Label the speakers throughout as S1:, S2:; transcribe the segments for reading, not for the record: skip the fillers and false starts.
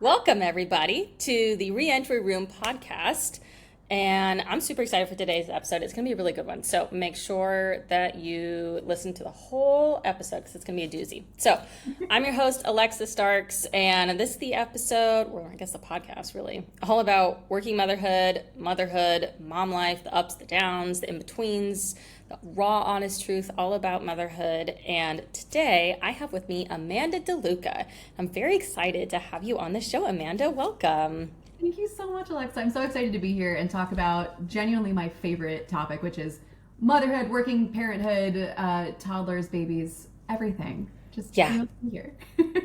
S1: Welcome, everybody, to the Reentry Room podcast. And I'm super excited for today's episode. It's going to be a really good one. So make sure that you listen to the whole episode because it's going to be a doozy. So I'm your host, Alexa Starks, and this is the episode, or I guess the podcast really, all about working motherhood, mom life, the ups, the downs, the in-betweens, the raw, honest truth, all about motherhood. And today I have with me Amanda DeLuca. I'm very excited to have you on the show, Amanda. Welcome.
S2: Thank you so much, Alexa. I'm so excited to be here and talk about genuinely my favorite topic, which is motherhood, working parenthood, toddlers, babies, everything. Just
S1: Yeah.
S2: here.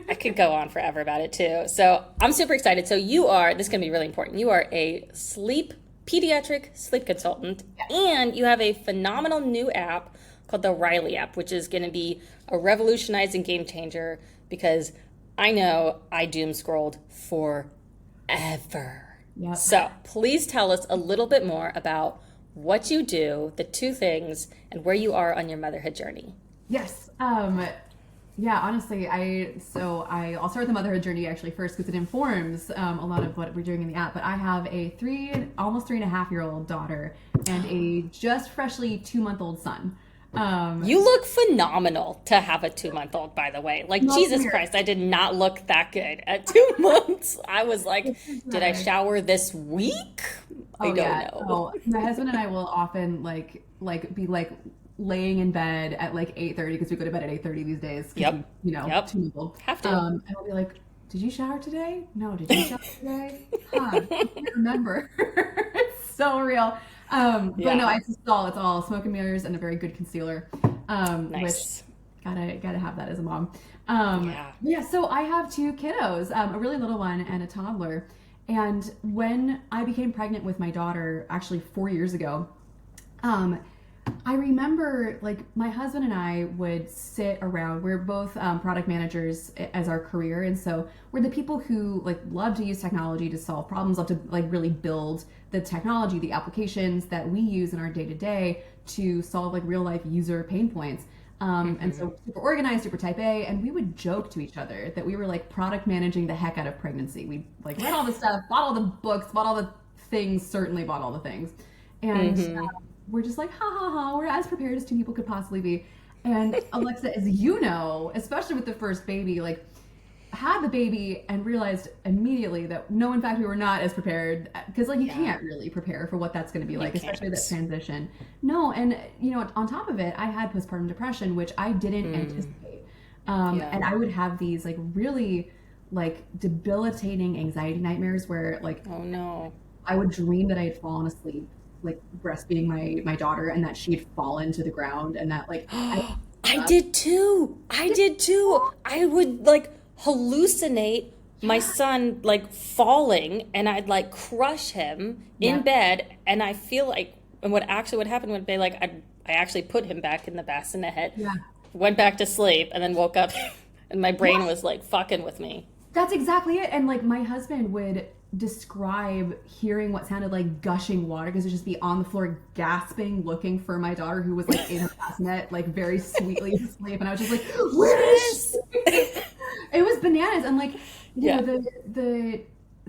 S1: I could go on forever about it too. So I'm super excited. So this is going to be really important. You are a pediatric sleep consultant, and you have a phenomenal new app called the Riley app, which is going to be a revolutionizing game changer because I know I doom scrolled forever.
S2: Yep.
S1: So please tell us a little bit more about what you do, the two things, and where you are on your motherhood journey.
S2: Yes. Yeah, honestly, I'll start with the motherhood journey actually first because it informs a lot of what we're doing in the app. But I have a almost 3.5-year-old daughter and a just freshly 2-month-old son.
S1: You look phenomenal to have a 2-month-old, by the way. Like, Jesus
S2: Here.
S1: Christ, I did not look that good at 2 months. I was like, did I shower this week? I don't know.
S2: Oh, my husband and I will often be laying in bed at 8:30 because we go to bed at 8:30 these days.
S1: Yep. Yep.
S2: 2 months.
S1: Have to.
S2: And I'll be like, "Did you shower today? No, did you shower today? Huh? I can't remember." It's so real. But
S1: Yeah.
S2: no, it's all smoke and mirrors and a very good concealer.
S1: Nice.
S2: Which gotta have that as a mom.
S1: Yeah.
S2: Yeah. So I have two kiddos, a really little one and a toddler. And when I became pregnant with my daughter, actually 4 years ago, I remember my husband and I would sit around. We're both product managers as our career, and so we're the people who love to use technology to solve problems, love to really build the technology, the applications that we use in our day to day to solve real life user pain points. And so super organized, super type A, and we would joke to each other that we were product managing the heck out of pregnancy. We read all the stuff, bought all the books, bought all the things, certainly bought all the things, and we're just ha ha ha, we're as prepared as two people could possibly be. And Alexa, as you know, especially with the first baby, had the baby and realized immediately that no, in fact, we were not as prepared because you can't really prepare for what that's going to be like, especially that transition. No, and on top of it, I had postpartum depression, which I didn't anticipate. And I would have these really debilitating anxiety nightmares where
S1: Oh, no.
S2: I would dream that I had fallen asleep breastfeeding my daughter and that she had fallen to the ground and that
S1: I did too. I would hallucinate my son falling, and I'd crush him in bed, and I feel and what actually would happen would be I actually put him back in the bassinet, went back to sleep, and then woke up and my brain was fucking with me.
S2: That's exactly it. And my husband would describe hearing what sounded like gushing water because it'd just be on the floor gasping looking for my daughter who was in her bassinet very sweetly asleep, and I was just where is she? It was bananas. And the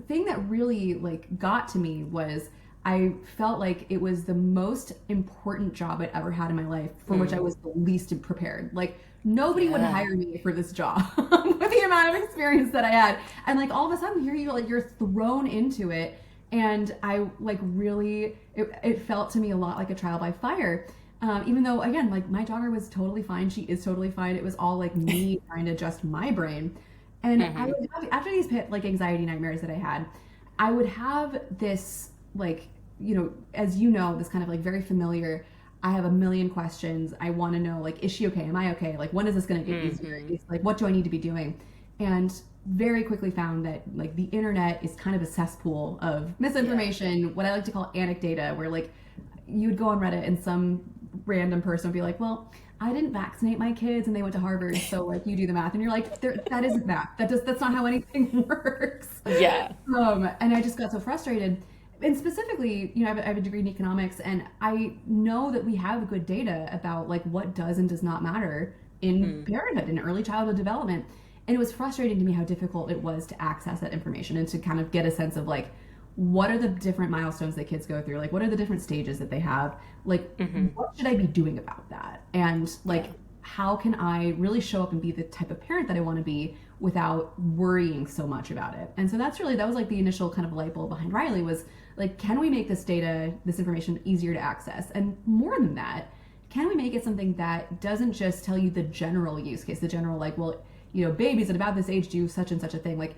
S2: thing that really got to me was I felt like it was the most important job I'd ever had in my life for which I was the least prepared. Nobody would hire me for this job with the amount of experience that I had. And all of a sudden here you're thrown into it. And I really, it felt to me a lot like a trial by fire. Even though again, my daughter was totally fine. She is totally fine. It was all me trying to adjust my brain. And I would have, after these anxiety nightmares that I had, I would have this as you know, this kind of very familiar, I have a million questions. I want to know, is she okay? Am I okay? When is this going to get easier? What do I need to be doing? And very quickly found that the internet is kind of a cesspool of misinformation, what I like to call anecdata, where you'd go on Reddit and some random person would be well, I didn't vaccinate my kids and they went to Harvard, so you do the math, and you're that isn't math. That's not how anything works.
S1: Yeah.
S2: And I just got so frustrated. And specifically, I have a degree in economics, and I know that we have good data about what does and does not matter in parenthood and early childhood development. And it was frustrating to me how difficult it was to access that information and to kind of get a sense of like, what are the different milestones that kids go through? Like, what are the different stages that they have? Like, what should I be doing about that? And like, how can I really show up and be the type of parent that I want to be without worrying so much about it? And so that was like the initial kind of light bulb behind Riley was like, can we make this data, this information easier to access? And more than that, can we make it something that doesn't just tell you the general use case, the general like, well, you know, babies at about this age do such and such a thing. Like,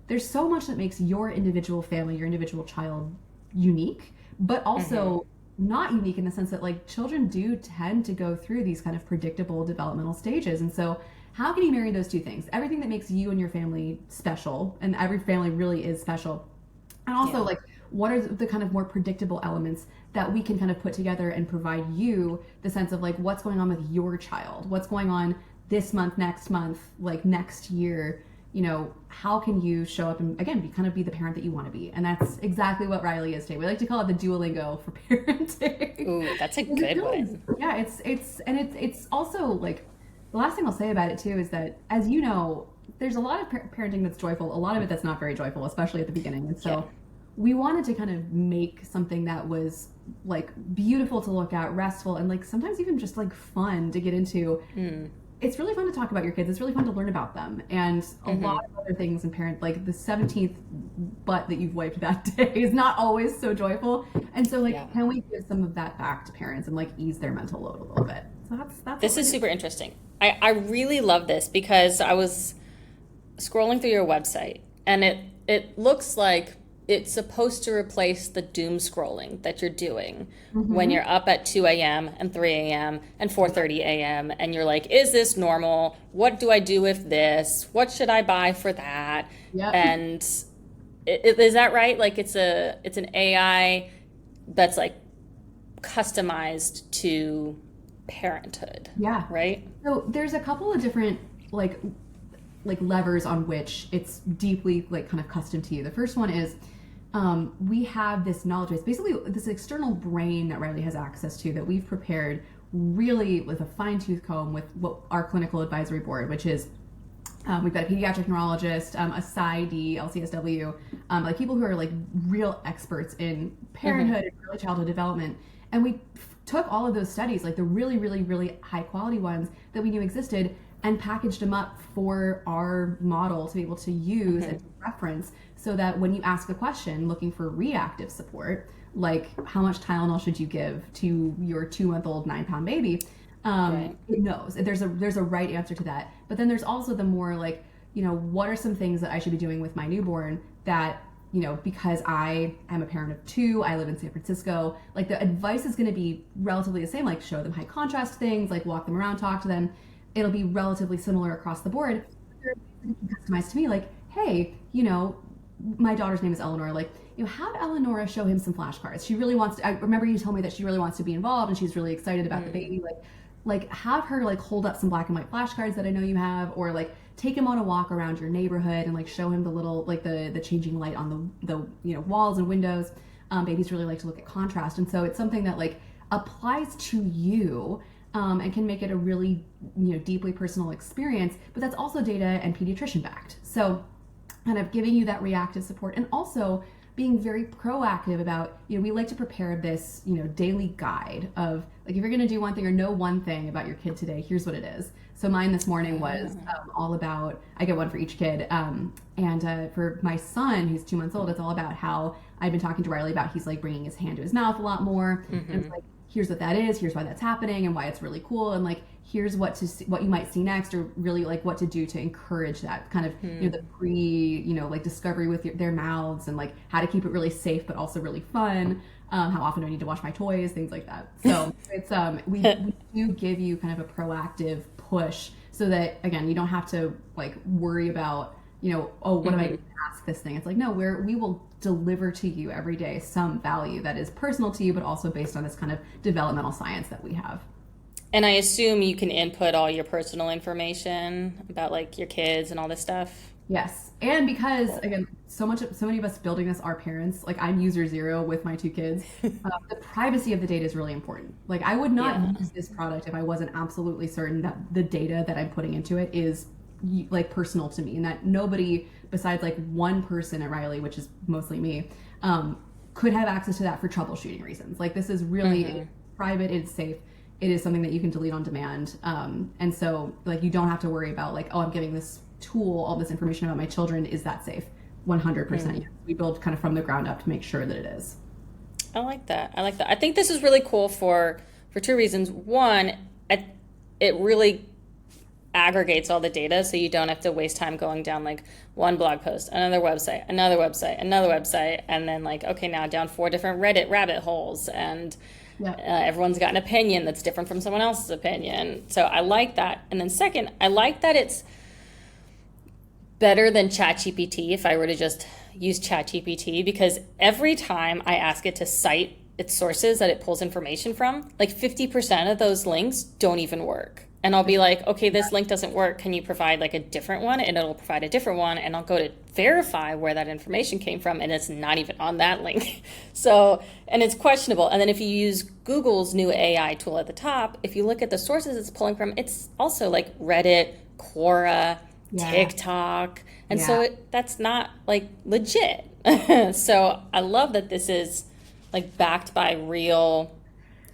S2: there's so much that makes your individual family, your individual child unique, but also not unique in the sense that like children do tend to go through these kind of predictable developmental stages. And so how can you marry those two things? Everything that makes you and your family special, and every family really is special. And also like, what are the kind of more predictable elements that we can kind of put together and provide you the sense of like, what's going on with your child? What's going on this month, like next year? You know, how can you show up and again be the parent that you want to be? And that's exactly what Riley is today. We like to call it the Duolingo for parenting.
S1: Ooh, that's a good one.
S2: Yeah, it's also like the last thing I'll say about it too is that, as you know, there's a lot of parenting that's joyful, a lot of it that's not very joyful, especially at the beginning. And so we wanted to kind of make something that was like beautiful to look at, restful, and like sometimes even just like fun to get into. It's really fun to talk about your kids. It's really fun to learn about them. And a lot of other things in parent, like the 17th butt that you've wiped that day is not always so joyful. And so like, can we give some of that back to parents and like ease their mental load a little bit? So that's
S1: This is super interesting. I really love this because I was scrolling through your website and it looks like it's supposed to replace the doom scrolling that you're doing when you're up at 2 a.m. and 3 a.m. and 4:30 a.m. and you're like, is this normal? What do I do with this? What should I buy for that? And is that right? Like it's an AI that's like customized to parenthood.
S2: Yeah.
S1: Right?
S2: So there's a couple of different like levers on which it's deeply like kind of custom to you. The first one is we have this knowledge base, basically this external brain that Riley has access to that we've prepared really with a fine-tooth comb with what our clinical advisory board, which is we've got a pediatric neurologist, a PsyD, LCSW, like people who are like real experts in parenthood and early childhood development. And we took all of those studies, like the really, really, really high quality ones that we knew existed, and packaged them up for our model to be able to use and to reference so that when you ask a question looking for reactive support, like how much Tylenol should you give to your 2-month-old 9-pound baby, it knows. There's a right answer to that. But then there's also the more like, you know, what are some things that I should be doing with my newborn that, you know, because I am a parent of 2, I live in San Francisco, like the advice is going to be relatively the same, like show them high contrast things, like walk them around, talk to them. It'll be relatively similar across the board. They're customized to me, like, hey, you know, my daughter's name is Eleanor. Like, you know, have Eleanor show him some flashcards. She really wants to. I remember you told me that she really wants to be involved, and she's really excited about the baby. Like have her like hold up some black and white flashcards that I know you have, or like take him on a walk around your neighborhood and like show him the little like the changing light on the you know walls and windows. Babies really like to look at contrast, and so it's something that like applies to you. And can make it a really, you know, deeply personal experience, but that's also data and pediatrician backed. So kind of giving you that reactive support and also being very proactive about, you know, we like to prepare this, you know, daily guide of like, if you're going to do one thing or know one thing about your kid today, here's what it is. So mine this morning was all about, I get one for each kid. And for my son, who's 2 months old, it's all about how I've been talking to Riley about, he's like bringing his hand to his mouth a lot more. And it's like, here's what that is, here's why that's happening and why it's really cool, and like here's what you might see next, or really like what to do to encourage that kind of you know the like discovery with their mouths, and like how to keep it really safe but also really fun, how often do I need to wash my toys, things like that. So it's we do give you kind of a proactive push so that again you don't have to like worry about, you know, oh, what am I going to ask this thing? It's like, no, we will deliver to you every day some value that is personal to you, but also based on this kind of developmental science that we have.
S1: And I assume you can input all your personal information about like your kids and all this stuff.
S2: Yes. And because again, so many of us building this are parents, like I'm user 0 with my 2 kids. The privacy of the data is really important. Like I would not use this product if I wasn't absolutely certain that the data that I'm putting into it is like personal to me, and that nobody besides like one person at Riley, which is mostly me, could have access to that for troubleshooting reasons. Like this is really private, it's safe. It is something that you can delete on demand. And so like you don't have to worry about like, oh, I'm giving this tool all this information about my children. Is that safe? 100%. Yes. We build kind of from the ground up to make sure that it is.
S1: I like that. I think this is really cool for two reasons. One, it really aggregates all the data, so you don't have to waste time going down like one blog post, another website, and then like, okay, now down 4 different Reddit rabbit holes, and everyone's got an opinion that's different from someone else's opinion. So I like that. And then second, I like that it's better than ChatGPT if I were to just use ChatGPT, because every time I ask it to cite its sources that it pulls information from, like 50% of those links don't even work. And I'll be like, okay, this link doesn't work. Can you provide like a different one? And it'll provide a different one. And I'll go to verify where that information came from, and it's not even on that link. So, and it's questionable. And then if you use Google's new AI tool at the top, if you look at the sources it's pulling from, it's also like Reddit, Quora, TikTok. And so that's not like legit. So I love that this is like backed by real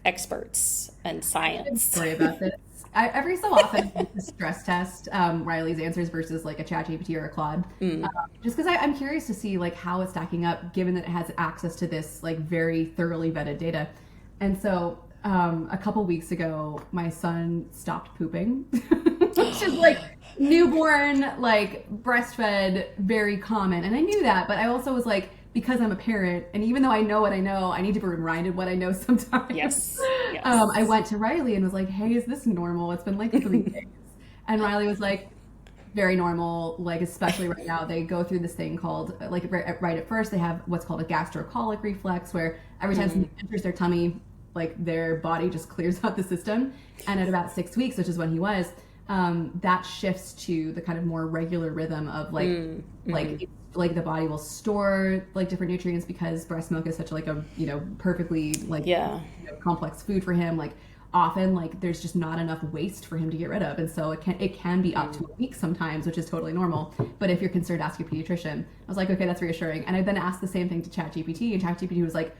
S1: experts and science.
S2: Sorry about this. Every so often, I stress test Riley's answers versus like a ChatGPT or a Claude, just because I'm curious to see like how it's stacking up, given that it has access to this like very thoroughly vetted data. And so a couple weeks ago, my son stopped pooping, which is like newborn, like breastfed, very common. And I knew that, but I also was like, because I'm a parent, and even though I know what I know, I need to be reminded what I know sometimes.
S1: Yes.
S2: I went to Riley and was like, hey, is this normal? It's been like 3 days. And Riley was like, very normal, like especially right now. They go through this thing called, like right at first, they have what's called a gastrocolic reflex, where every time something enters their tummy, like their body just clears out the system. And at about 6 weeks, which is when he was, that shifts to the kind of more regular rhythm of like the body will store like different nutrients, because breast milk is such like a perfectly like complex food for him. Like often like there's just not enough waste for him to get rid of, and so it can be up to a week sometimes, which is totally normal. But if you're concerned, ask your pediatrician. I was like, okay, that's reassuring. And I then asked the same thing to ChatGPT, and ChatGPT was like,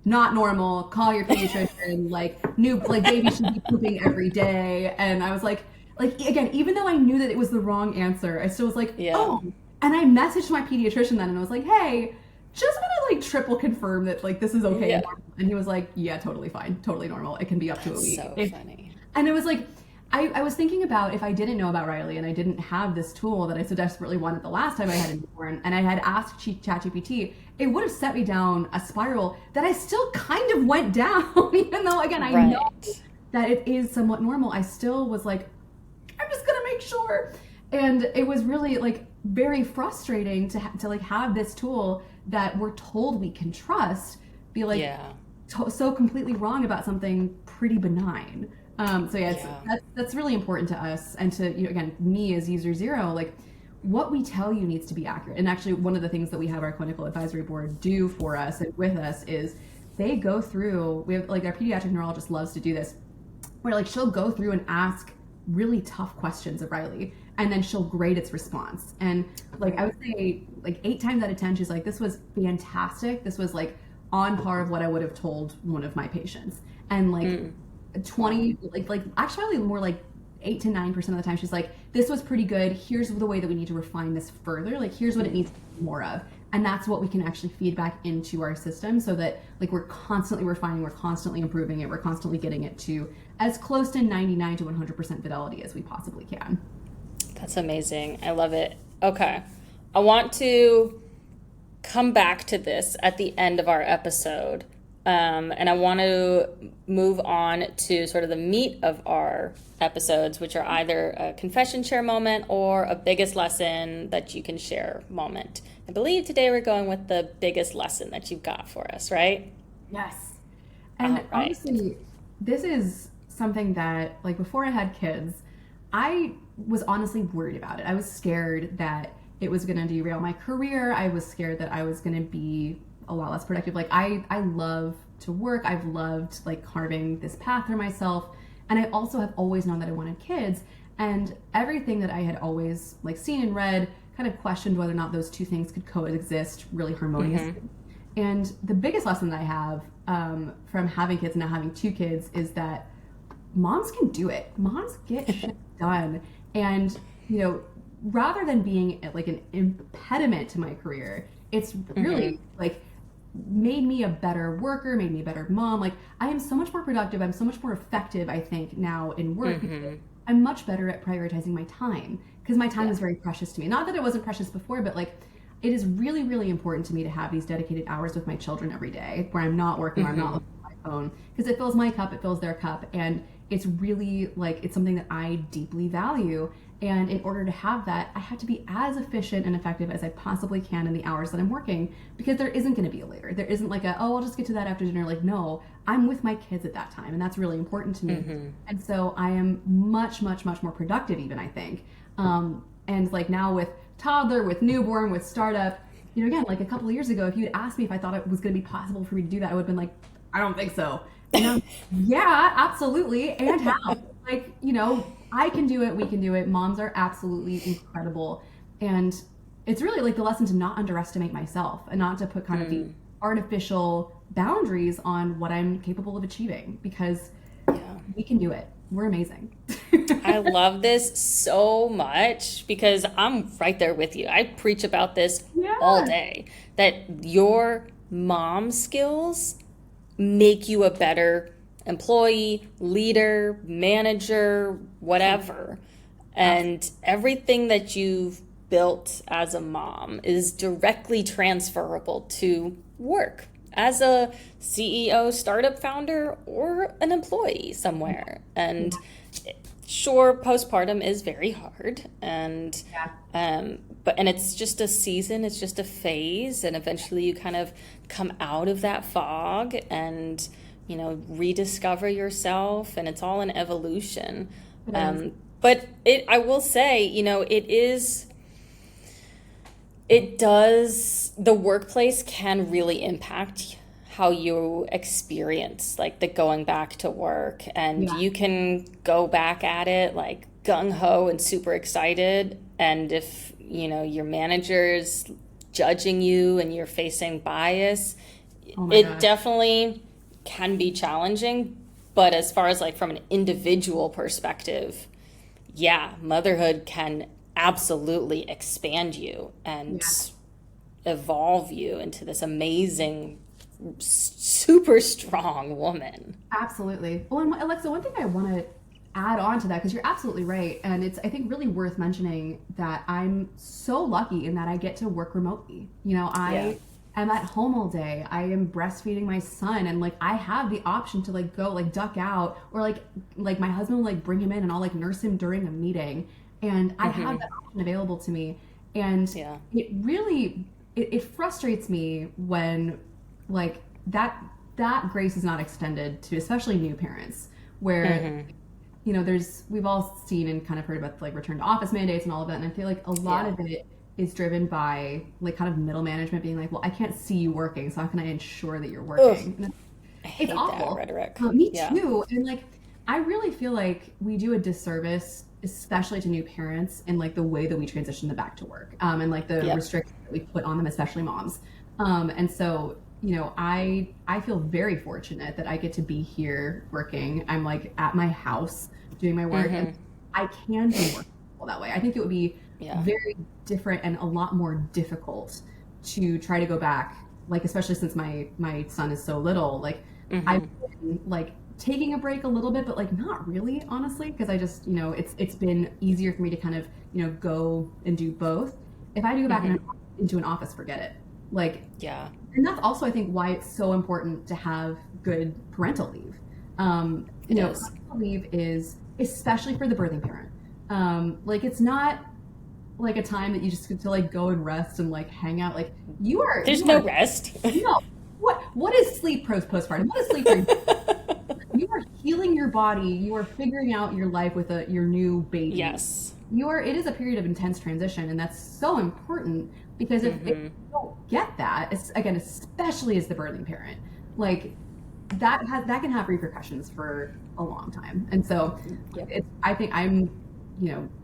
S2: not normal, call your pediatrician. Like baby should be pooping every day. And I was like again, even though I knew that it was the wrong answer, I still was like, oh. And I messaged my pediatrician then and I was like, hey, just want to like triple confirm that like this is okay. Yeah. And he was like, yeah, totally fine, totally normal. It can be up to a week.
S1: So funny.
S2: And it was like, I was thinking about if I didn't know about Riley and I didn't have this tool that I so desperately wanted the last time I had a newborn, and I had asked ChatGPT, it would have set me down a spiral that I still kind of went down, even though again I know that it is somewhat normal. I still was like, I'm just gonna make sure. And it was really like very frustrating to like have this tool that we're told we can trust be like so completely wrong about something pretty benign. That's really important to us, and to again, me as user 0, like what we tell you needs to be accurate. And actually one of the things that we have our clinical advisory board do for us and with us is they go through, we have like our pediatric neurologist loves to do this, where like she'll go through and ask really tough questions of Riley, and then she'll grade its response. And like I would say like 8 times out of 10 she's like, this was fantastic, this was like on par of what I would have told one of my patients. And like 20 like actually more like 8 to 9% of the time she's like, this was pretty good, here's the way that we need to refine this further, like here's what it needs more of. And that's what we can actually feed back into our system, so that like we're constantly refining, we're constantly improving it, we're constantly getting it to as close to 99 to 100% fidelity as we possibly can.
S1: That's amazing. I love it. Okay. I want to come back to this at the end of our episode. And I want to move on to sort of the meat of our episodes, which are either a confession share moment or a biggest lesson that you can share moment. I believe today we're going with the biggest lesson that you've got for us, right?
S2: Yes. And honestly, this is something that, like, before I had kids, I was honestly worried about it. I was scared that it was going to derail my career. I was scared that I was going to be a lot less productive. Like, I love to work. I've loved, like, carving this path for myself. And I also have always known that I wanted kids. And everything that I had always like seen and read kind of questioned whether or not those two things could coexist really harmoniously. And the biggest lesson that I have from having kids and now having two kids is that moms can do it. Moms get shit done. And, you know, rather than being like an impediment to my career, it's really like made me a better worker, made me a better mom. Like I am so much more productive. I'm so much more effective, I think, now in work because I'm much better at prioritizing my time because my time is very precious to me. Not that it wasn't precious before, but like it is really, really important to me to have these dedicated hours with my children every day where I'm not working, or I'm not looking at my phone because it fills my cup, it fills their cup. And it's really like, it's something that I deeply value. And in order to have that, I have to be as efficient and effective as I possibly can in the hours that I'm working because there isn't going to be a later. There isn't like a, oh, I'll just get to that after dinner. Like, no, I'm with my kids at that time. And that's really important to me. And so I am much, much, much more productive even, I think. And like now with toddler, with newborn, with startup, you know, again, like a couple of years ago, if you'd asked me if I thought it was going to be possible for me to do that, I would have been like, I don't think so. And now, yeah, absolutely. And how? Like, you know, I can do it. We can do it. Moms are absolutely incredible. And it's really like the lesson to not underestimate myself and not to put kind of the artificial boundaries on what I'm capable of achieving because we can do it. We're amazing.
S1: I love this so much because I'm right there with you. I preach about this all day, that your mom skills make you a better employee, leader, manager, whatever. And everything that you've built as a mom is directly transferable to work as a CEO, startup founder, or an employee somewhere. And sure, postpartum is very hard, and and it's just a season, it's just a phase, and eventually you kind of come out of that fog and, you know, rediscover yourself, and it's all an evolution. But I will say, you know, the workplace can really impact how you experience like the going back to work, and you can go back at it like gung-ho and super excited, and if, you know, your manager's judging you and you're facing bias, it definitely can be challenging. But as far as like from an individual perspective, motherhood can absolutely expand you and evolve you into this amazing, super strong woman.
S2: Absolutely. Well, and Alexa, one thing I want to add on to that, because you're absolutely right, and it's, I think, really worth mentioning that I'm so lucky in that I get to work remotely. You know, I am at home all day. I am breastfeeding my son, and like I have the option to like go like duck out, or like my husband will like bring him in and I'll like nurse him during a meeting, and I have that option available to me. And it really it frustrates me when like that grace is not extended to especially new parents, where you know, we've all seen and kind of heard about like return to office mandates and all of that, and I feel like a lot of it is driven by like kind of middle management being like, well, I can't see you working, so how can I ensure that you're working?
S1: I hate
S2: it's awful.
S1: that rhetoric.
S2: Me too. And like I really feel like we do a disservice, especially to new parents, in like the way that we transition them back to work, and like the restrictions that we put on them, especially moms. And so, you know, I feel very fortunate that I get to be here working. I'm like at my house doing my work, and I can do work that way. I think it would be very different and a lot more difficult to try to go back, like especially since my son is so little. Like I've been like taking a break a little bit, but like not really, honestly, because I just, you know, it's been easier for me to kind of, you know, go and do both. If I do go back into an office, forget it. Like and that's also, I think, why it's so important to have good parental leave. You know, parental leave is especially for the birthing parent. Like it's not like a time that you just get to like go and rest and like hang out. Like there's
S1: no rest.
S2: No. What is sleep postpartum? What is sleep? You are healing your body. You are figuring out your life with your new baby.
S1: Yes.
S2: It is a period of intense transition, and that's so important, because if you don't get that, it's, again, especially as the birthing parent, like that can have repercussions for a long time. And so I think I'm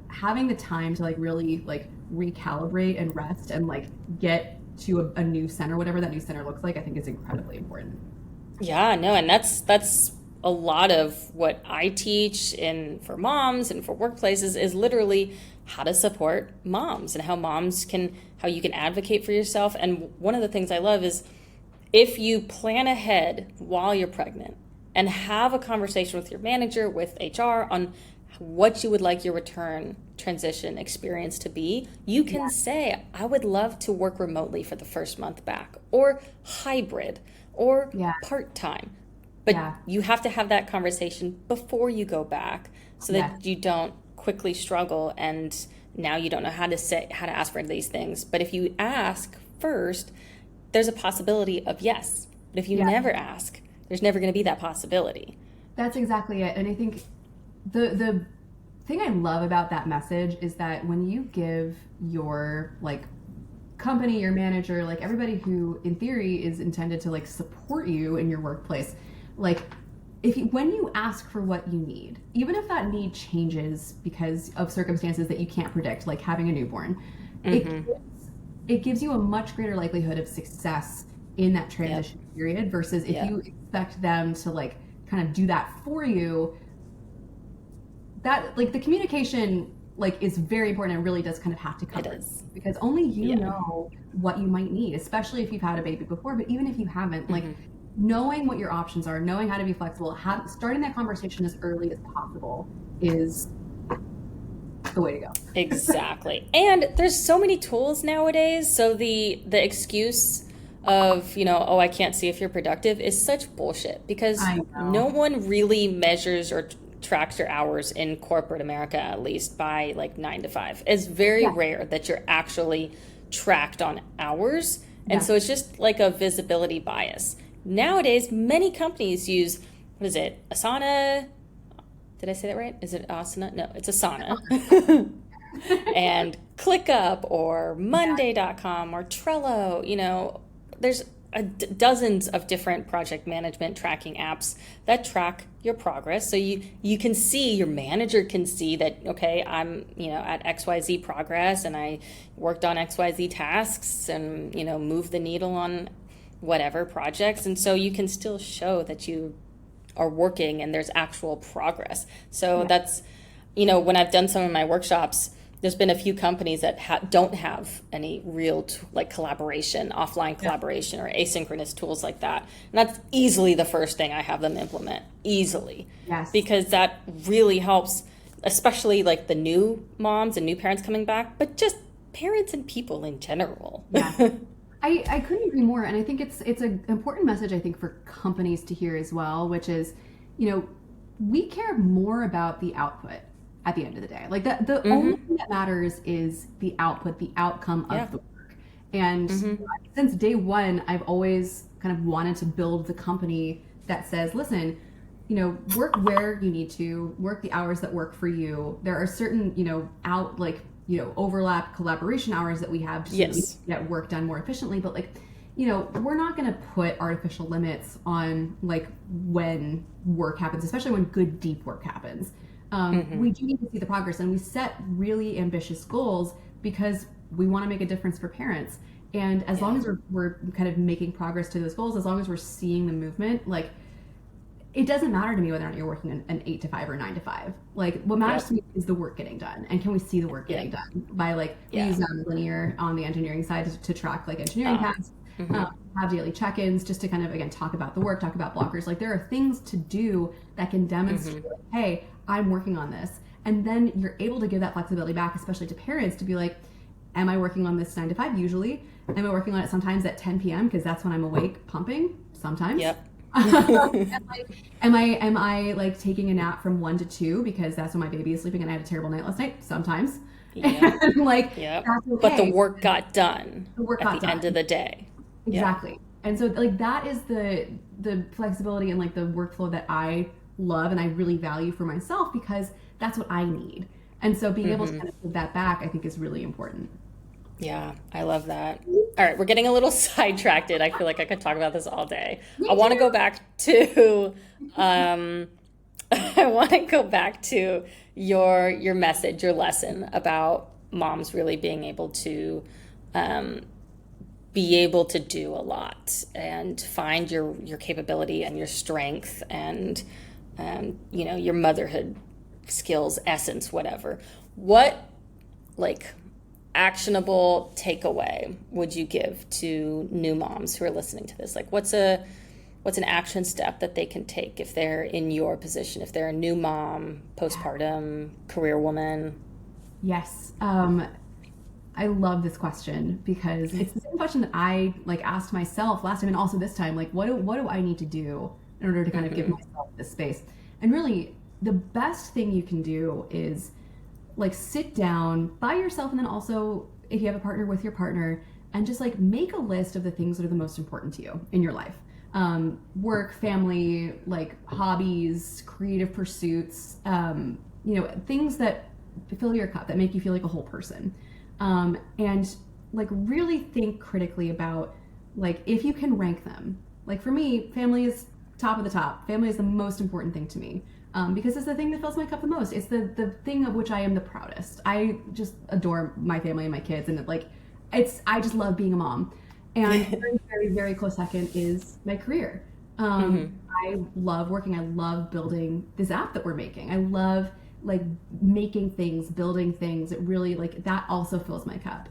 S2: having the time to like really like recalibrate and rest and like get to a new center, whatever that new center looks like, I think is incredibly important.
S1: Yeah, no, and that's a lot of what I teach in for moms and for workplaces is literally how to support moms and how you can advocate for yourself. And one of the things I love is if you plan ahead while you're pregnant and have a conversation with your manager, with HR on what you would like your return transition experience to be, you can say, I would love to work remotely for the first month back, or hybrid, or part-time. But you have to have that conversation before you go back so that you don't quickly struggle and now you don't know how to ask for these things. But if you ask first, there's a possibility of yes. But if you never ask, there's never going to be that possibility.
S2: That's exactly it. And I think the thing I love about that message is that when you give your like company, your manager, like everybody who in theory is intended to like support you in your workplace, like when you ask for what you need, even if that need changes because of circumstances that you can't predict, like having a newborn, it gives you a much greater likelihood of success in that transition period versus if you expect them to like kind of do that for you. That like the communication like is very important and really does kind of have to cover it because only you know what you might need, especially if you've had a baby before, but even if you haven't, like knowing what your options are, knowing how to be flexible, starting that conversation as early as possible is the way to go.
S1: Exactly. And there's so many tools nowadays. So the excuse of, oh, I can't see if you're productive is such bullshit because no one really measures or tracks your hours in corporate America, at least by like 9 to 5. It's very rare that you're actually tracked on hours. And so it's just like a visibility bias. Nowadays, many companies use, what is it, Asana? Did I say that right? Is it Asana? No, it's Asana. And ClickUp or Monday.com or Trello, there's dozens of different project management tracking apps that track your progress. So you can see, your manager can see that, okay, I'm, at XYZ progress and I worked on XYZ tasks and, moved the needle on whatever projects. And so you can still show that you are working and there's actual progress. So that's, when I've done some of my workshops, there's been a few companies that don't have any real collaboration, offline collaboration or asynchronous tools like that. And that's easily the first thing I have them implement, easily.
S2: Yes.
S1: Because that really helps, especially like the new moms and new parents coming back, but just parents and people in general.
S2: Yeah. I couldn't agree more. And I think it's an important message, I think, for companies to hear as well, which is, we care more about the output at the end of the day. Like the only thing that matters is the output, the outcome of the work. And since day one, I've always kind of wanted to build the company that says, listen, work where you need to, work the hours that work for you. There are certain, overlap collaboration hours that we have just so that we can get work done more efficiently. But we're not going to put artificial limits on like when work happens, especially when good, deep work happens. We do need to see the progress, and we set really ambitious goals because we want to make a difference for parents. And as long as we're kind of making progress to those goals, as long as we're seeing the movement, like it doesn't matter to me whether or not you're working an 8 to 5 or 9 to 5. Like what matters to me is the work getting done, and can we see the work getting done by we use Linear on the engineering side to track like engineering tasks, have daily check-ins just to kind of again talk about the work, talk about blockers. Like there are things to do that can demonstrate, hey, I'm working on this, and then you're able to give that flexibility back, especially to parents, to be like, am I working on this 9 to 5 usually? Am I working on it sometimes at 10 p.m. because that's when I'm awake pumping? Sometimes. Yep. Am I like taking a nap from 1 to 2 because that's when my baby is sleeping and I had a terrible night last night? Sometimes. And, that's okay.
S1: But the work got done at the end of the day.
S2: Exactly. And so like that is the flexibility and like the workflow that I love and I really value for myself because that's what I need. And so being able to kind of give that back, I think is really important.
S1: Yeah, I love that. All right, we're getting a little sidetracked. I feel like I could talk about this all day. I want to go back to I want to go back to your message, your lesson about moms really being able to do a lot and find your capability and your strength and your motherhood skills, essence, whatever. What like actionable takeaway would you give to new moms who are listening to this? Like what's an action step that they can take if they're in your position, if they're a new mom, postpartum, career woman?
S2: Yes. I love this question because it's the same question that I asked myself last time and also this time. Like, what do I need to do in order to kind of give myself this space? And really, the best thing you can do is sit down by yourself, and then also if you have a partner, with your partner, and just make a list of the things that are the most important to you in your life. Work, family, hobbies, creative pursuits, things that fill your cup, that make you feel like a whole person. And really think critically about if you can rank them. For me, family is top of the top. Family is the most important thing to me. Because it's the thing that fills my cup the most. It's the thing of which I am the proudest. I just adore my family and my kids, and I just love being a mom. And very, very, very close second is my career. I love working. I love building this app that we're making. I love making things, building things. It really that also fills my cup.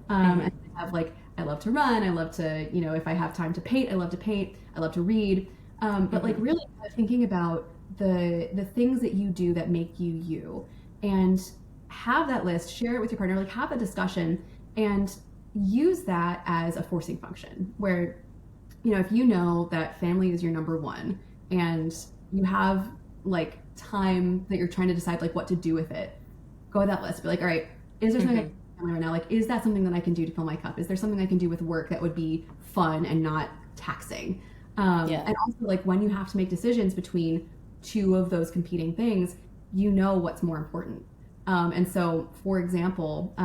S2: And I have I love to run. I love to, if I have time to paint, I love to paint. I love to read. But really thinking about the things that you do that make you you, and have that list, share it with your partner, have a discussion, and use that as a forcing function where, if you know that family is your number one and you have time that you're trying to decide what to do with it, go with that list. Be all right, is there something I can do with family right now? Is that something that I can do to fill my cup? Is there something I can do with work that would be fun and not taxing? And also when you have to make decisions between two of those competing things, what's more important. And so, for example,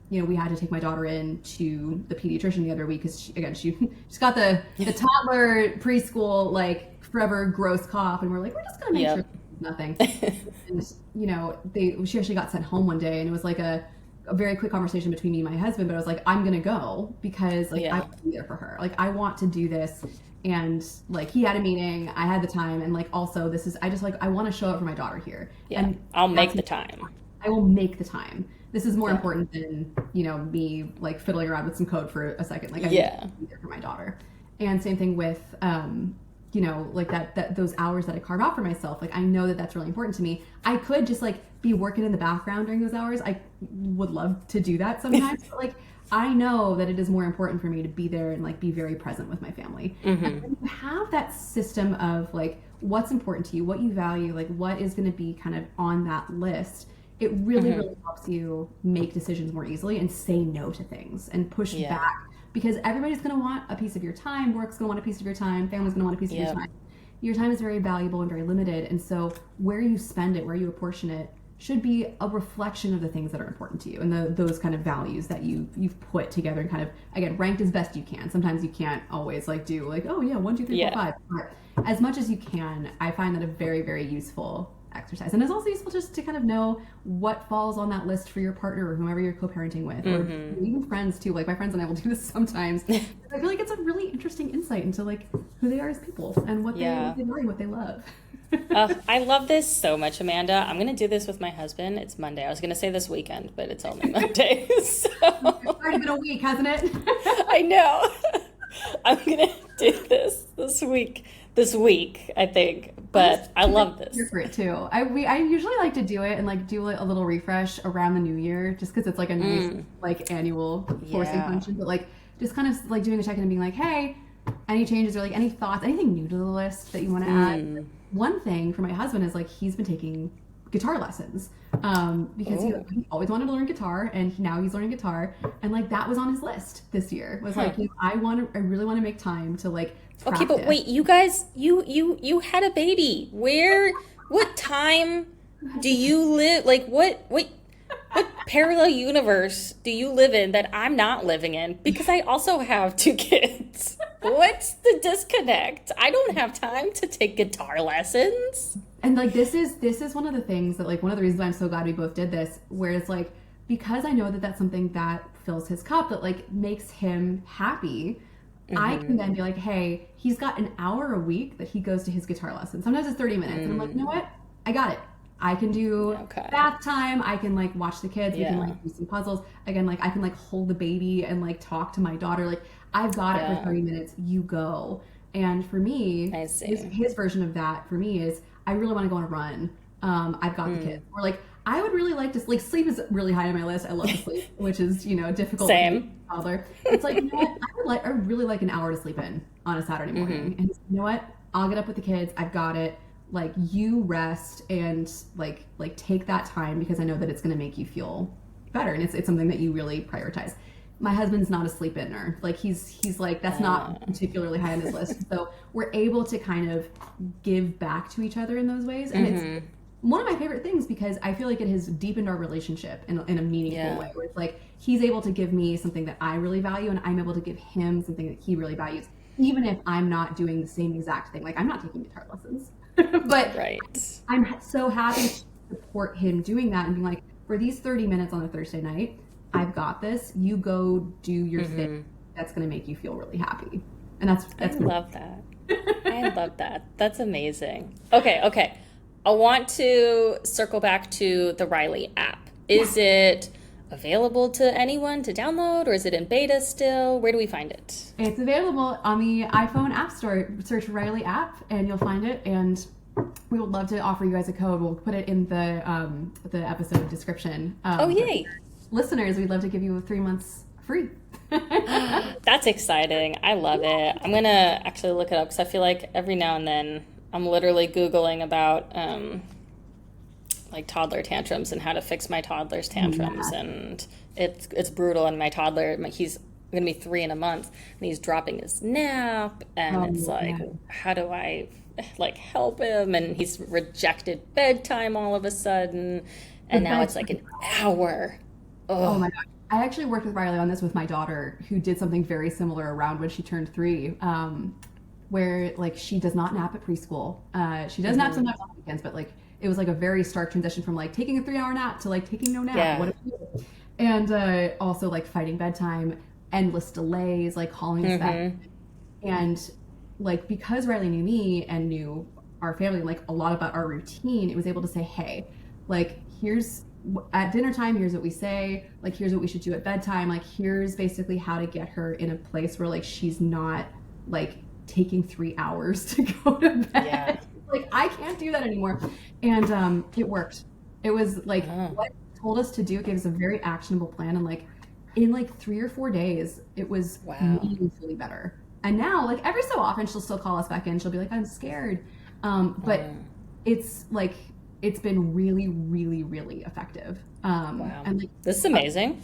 S2: we had to take my daughter in to the pediatrician the other week because she's got the toddler preschool forever gross cough, and we're just gonna make sure nothing. And she actually got sent home one day, and it was a very quick conversation between me and my husband, but I was I'm gonna go because I want to be there for her. I want to do this. And he had a meeting, I had the time, and also this is, I just I want to show up for my daughter here.
S1: Yeah,
S2: and
S1: I'll make the time.
S2: I will make the time. This is more important than, me fiddling around with some code for a second. I need to be there for my daughter. And same thing with, that those hours that I carve out for myself. I know that that's really important to me. I could just be working in the background during those hours. I would love to do that sometimes, but I know that it is more important for me to be there and be very present with my family. And when you have that system of what's important to you, what you value, what is going to be kind of on that list, it really, really helps you make decisions more easily and say no to things and push back, because everybody's going to want a piece of your time. Work's going to want a piece of your time. Family's going to want a piece of your time. Your time is very valuable and very limited. And so where you spend it, where you apportion it, should be a reflection of the things that are important to you and those kind of values that you've put together and kind of, again, ranked as best you can. Sometimes you can't always do 1, 2, 3, 4, 5. But as much as you can, I find that a very, very useful exercise. And it's also useful just to kind of know what falls on that list for your partner or whomever you're co-parenting with, or even friends too. My friends and I will do this sometimes. I feel it's a really interesting insight into who they are as people and what they value, what they love.
S1: I love this so much, Amanda. I'm going to do this with my husband. It's Monday. I was going to say this weekend, but it's only Monday. So.
S2: It's already been a week, hasn't it?
S1: I know. I'm going to do this week, I think. But I love this.
S2: Here for it too. I usually like to do it and do a little refresh around the new year, just because it's a nice annual forcing function. But just kind of doing a check-in and being hey, any changes or any thoughts, anything new to the list that you want to add. One thing for my husband is like he's been taking guitar lessons because he always wanted to learn guitar, and now he's learning guitar, and like that was on his list this year. Was like, I really want to make time to like practice.
S1: Okay, but wait, you guys, you had a baby. What time do you live? Like what parallel universe do you live in that I'm not living in? Because I also have 2 kids. What's the disconnect? I don't have time to take guitar lessons.
S2: And like this is one of the things that like one of the reasons I'm so glad we both did this, where it's like because I know that that's something that fills his cup, that like makes him happy. I can then be like, hey, he's got an hour a week that he goes to his guitar lesson. Sometimes it's 30 minutes. And I'm like, you know what? I got it. I can do bath time. I can like watch the kids. We can like do some puzzles. Again, like I can like hold the baby and like talk to my daughter. Like I've got it for 30 minutes. You go. And for me, his version of that for me is I really want to go on a run. I've got the kids. Or like I would really like to like sleep is really high on my list. I love to sleep, which is difficult.
S1: Same.
S2: Toddler. It's like, you know what? I really like an hour to sleep in on a Saturday morning. And you know what? I'll get up with the kids. I've got it. Like you rest and like take that time because I know that it's going to make you feel better, and it's something that you really prioritize. My husband's not a sleep inner. Like he's like that's not particularly high on his list. So we're able to kind of give back to each other in those ways, and it's one of my favorite things because I feel like it has deepened our relationship in a meaningful way, where it's like he's able to give me something that I really value and I'm able to give him something that he really values, even if I'm not doing the same exact thing. Like I'm not taking guitar lessons, but I'm so happy to support him doing that and being like, for these 30 minutes on a Thursday night, I've got this. You go do your thing that's going to make you feel really happy. And that's
S1: I love that. I love that. That's amazing. Okay. I want to circle back to the Riley app. Is it available to anyone to download, or is it in beta still? Where do we find it?
S2: It's available on the iPhone App Store. Search Riley app and you'll find it. And we would love to offer you guys a code. We'll put it in the episode description.
S1: Yay!
S2: Listeners, we'd love to give you 3 months free.
S1: That's exciting. I love it. I'm gonna actually look it up because I feel like every now and then I'm literally Googling about like toddler tantrums and how to fix my toddler's tantrums, and it's brutal. And my toddler, he's gonna be 3 in a month, and he's dropping his nap, and it's like, how do I like help him? And he's rejected bedtime all of a sudden, and now it's like an hour.
S2: Oh my God. I actually worked with Riley on this with my daughter, who did something very similar around when she turned 3, where like she does not nap at preschool. She does nap sometimes on weekends, but like it was like a very stark transition from like taking a 3-hour nap to like taking no nap. What do we do? And also like fighting bedtime, endless delays, like calling us back. And like because Riley knew me and knew our family, like a lot about our routine, it was able to say, hey, like here's at dinner time, here's what we say, like here's what we should do at bedtime, like here's basically how to get her in a place where like she's not like taking 3 hours to go to bed. Like I can't do that anymore. And it worked. It was like what it told us to do. It gave us a very actionable plan, and like in like 3 or 4 days it was meaningfully better. And now like every so often she'll still call us back in, she'll be like, I'm scared, but it's like it's been really, really, really effective. And like,
S1: this is amazing.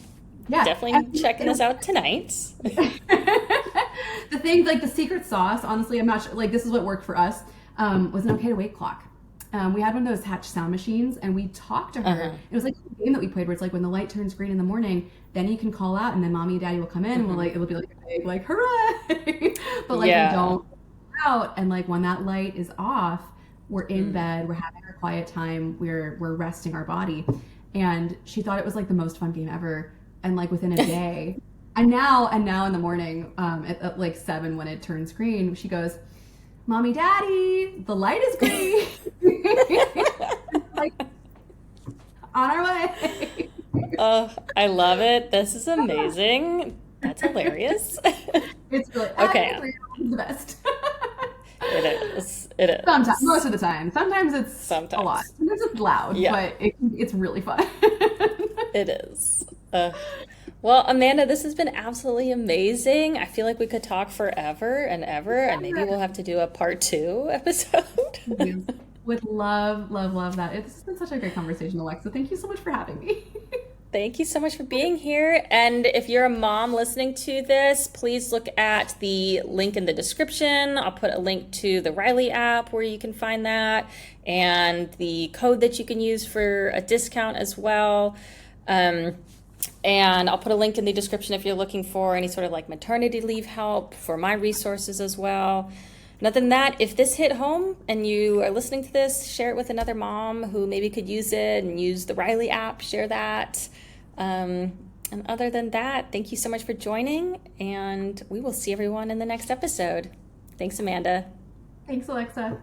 S1: Definitely checking this out tonight.
S2: The thing, like the secret sauce, honestly, I'm not sure, like this is what worked for us, was an okay to wait clock. We had one of those Hatch sound machines, and we talked to her. It was like a game that we played where it's like when the light turns green in the morning, then you can call out, and then mommy and daddy will come in, and we'll like, it'll be like a big like hooray, but like we don't out, and like when that light is off, we're in bed, we're having our quiet time, we're resting our body. And she thought it was like the most fun game ever. And like within a day, and now in the morning, at like 7 when it turns green, she goes, Mommy, Daddy, the light is green. Like on our way.
S1: Oh, I love it. This is amazing. That's hilarious.
S2: It's really the best.
S1: It is.
S2: Sometimes, most of the time. Sometimes it's a lot. Sometimes it's loud, but it's really fun.
S1: It is. Well, Amanda, this has been absolutely amazing. I feel like we could talk forever and ever, and maybe we'll have to do a part 2 episode.
S2: Would love that. It's been such a great conversation, Alexa. Thank you so much for having me.
S1: Thank you so much for being here. And if you're a mom listening to this, please look at the link in the description. I'll put a link to the Riley app where you can find that, and the code that you can use for a discount as well. And I'll put a link in the description if you're looking for any sort of like maternity leave help, for my resources as well. And other than that, if this hit home and you are listening to this, share it with another mom who maybe could use it, and use the Riley app, share that. And other than that, thank you so much for joining, and we will see everyone in the next episode. Thanks, Amanda.
S2: Thanks, Alexa.